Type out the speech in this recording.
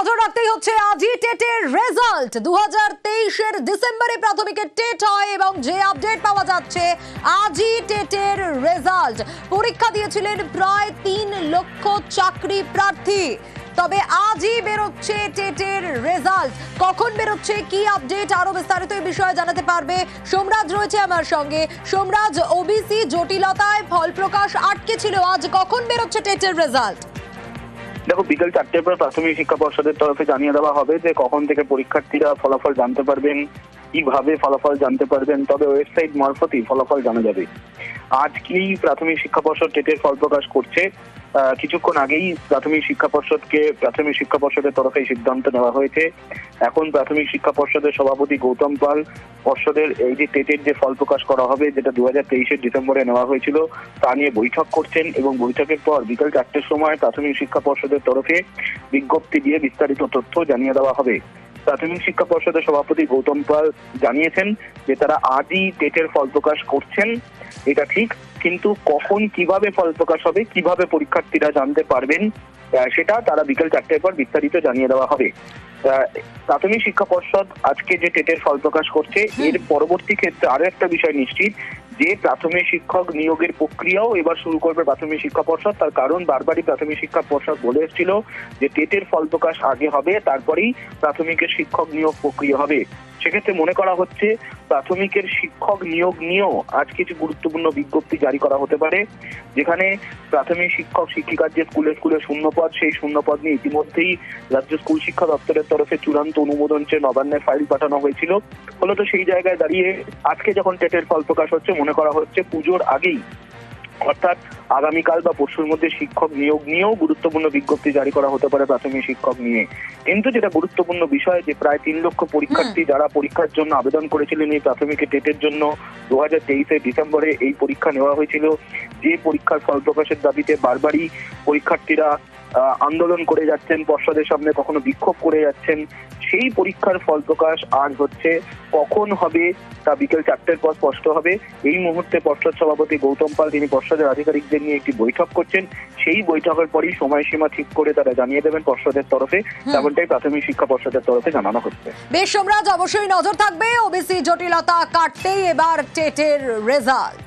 নজর রাখতেই হচ্ছে আজই টেটের রেজাল্ট। 2023 ডিসেম্বরে প্রাথমিকের টেট হয় এবং যে আপডেট পাওয়া যাচ্ছে আজই টেটের রেজাল্ট। পরীক্ষা দিয়েছিলেন প্রায় 3 লক্ষ চাকরি প্রার্থী, তবে আজই বেরোচ্ছে টেটের রেজাল্ট। কখন বেরোচ্ছে, কি আপডেট, আরো বিস্তারিত এই বিষয়ে জানাতে পারবে সোমরাজ রয়েছে আমার সঙ্গে। সোমরাজ, ওবিসি জটিলতায় ফল প্রকাশ আটকে ছিল, আজ কখন বেরোচ্ছে টেটের রেজাল্ট? দেখো, বিকেল 4টের পর প্রাথমিক শিক্ষা পর্ষদের তরফে জানিয়ে দেওয়া হবে যে কখন থেকে পরীক্ষার্থীরা ফলাফল জানতে পারবেন, কিভাবে ফলাফল জানতে পারবেন, তবে ওয়েবসাইট মারফতই ফলাফল জানা যাবে। আজকেই প্রাথমিক শিক্ষা পর্ষদ টেটের ফল প্রকাশ করছে। কিছুক্ষণ আগেই প্রাথমিক শিক্ষা পর্ষদের তরফে সিদ্ধান্ত নেওয়া হয়েছে। এখন প্রাথমিক শিক্ষা পর্ষদের সভাপতি গৌতম পাল পর্ষদের এই যে টেটের যে ফল প্রকাশ করা হবে, যেটা 2023 ডিসেম্বরে নেওয়া হয়েছিল, তা নিয়ে বৈঠক করছেন এবং বৈঠকের পর বিকেল 4টের সময় প্রাথমিক শিক্ষা পর্ষদের তরফে বিজ্ঞপ্তি দিয়ে বিস্তারিত তথ্য জানিয়ে দেওয়া হবে। প্রাথমিক শিক্ষা পর্ষদের সভাপতি গৌতম পাল জানিয়েছেন যে তারা আজই টেটের ফল প্রকাশ করছেন, এটা ঠিক, কিন্তু কখন কিভাবে ফল প্রকাশ হবে, কিভাবে পরীক্ষার্থীরা জানতে পারবেন, সেটা তারা বিকেল 4টের পর বিস্তারিত জানিয়ে দেওয়া হবে। প্রাথমিক শিক্ষা পর্ষদ আজকে যে টেটের ফল প্রকাশ করছে, এর পরবর্তী ক্ষেত্রে আরো একটা বিষয় নিশ্চিত যে প্রাথমিক শিক্ষক নিয়োগের প্রক্রিয়াও এবার শুরু করবে প্রাথমিক শিক্ষা পর্ষদ। তার কারণ বারবারই প্রাথমিক শিক্ষা পর্ষদ বলে এসেছিল যে টেটের ফল প্রকাশ আগে হবে, তারপরেই প্রাথমিকের শিক্ষক নিয়োগ প্রক্রিয়া হবে। সেক্ষেত্রে মনে করা হচ্ছে প্রাথমিকের শিক্ষক নিয়োগ নিয়েও আজ কিছু গুরুত্বপূর্ণ বিজ্ঞপ্তি জারি করা হতে পারে, যেখানে প্রাথমিক শিক্ষক শিক্ষিকার যে স্কুলে শূন্যপদ, সেই শূন্যপদ নিয়ে ইতিমধ্যেই রাজ্য স্কুল শিক্ষা দপ্তরের তরফে চূড়ান্ত অনুমোদন চেয়ে নবান্নের ফাইল পাঠানো হয়েছিল। ফলত সেই জায়গায় দাঁড়িয়ে আজকে যখন টেটের ফল প্রকাশ হচ্ছে, মনে করা হচ্ছে পুজোর আগেই, অর্থাৎ আগামীকাল বা পরশুর মধ্যে শিক্ষক নিয়োগ নিয়েও গুরুত্বপূর্ণ বিজ্ঞপ্তি জারি করা হতে পারে প্রাথমিক শিক্ষক নিয়ে। কিন্তু যেটা গুরুত্বপূর্ণ বিষয় যে প্রায় 3 লক্ষ পরীক্ষার্থী যারা পরীক্ষার জন্য আবেদন করেছিলেন এই প্রাথমিক টেটের জন্য, 2023 ডিসেম্বরে এই পরীক্ষা নেওয়া হয়েছিল। যে পরীক্ষার ফল প্রকাশের দাবিতে বারবারই পরীক্ষার্থীরা আন্দোলন করে যাচ্ছেন পর্ষদের সামনে, কখনো বিক্ষোভ করে যাচ্ছেন, সেই পরীক্ষার ফল প্রকাশ আজ হচ্ছে। কখন হবে তা বিকেল 4টের পর স্পষ্ট হবে। এই মুহূর্তে পর্ষদ সভাপতি গৌতম পাল তিনি পর্ষদের আধিকারিকদের নিয়ে একটি বৈঠক করছেন। সেই বৈঠকের পরই সময়সীমা ঠিক করে তারা জানিয়ে দেবেন পর্ষদের তরফে, তেমনটাই প্রাথমিক শিক্ষা পর্ষদের তরফে জানানো হচ্ছে। বেশ সোমরাজ, অবশ্যই নজর থাকবে ওবিসি জটিলতা কাটতেই এবার টেটের রেজাল্ট।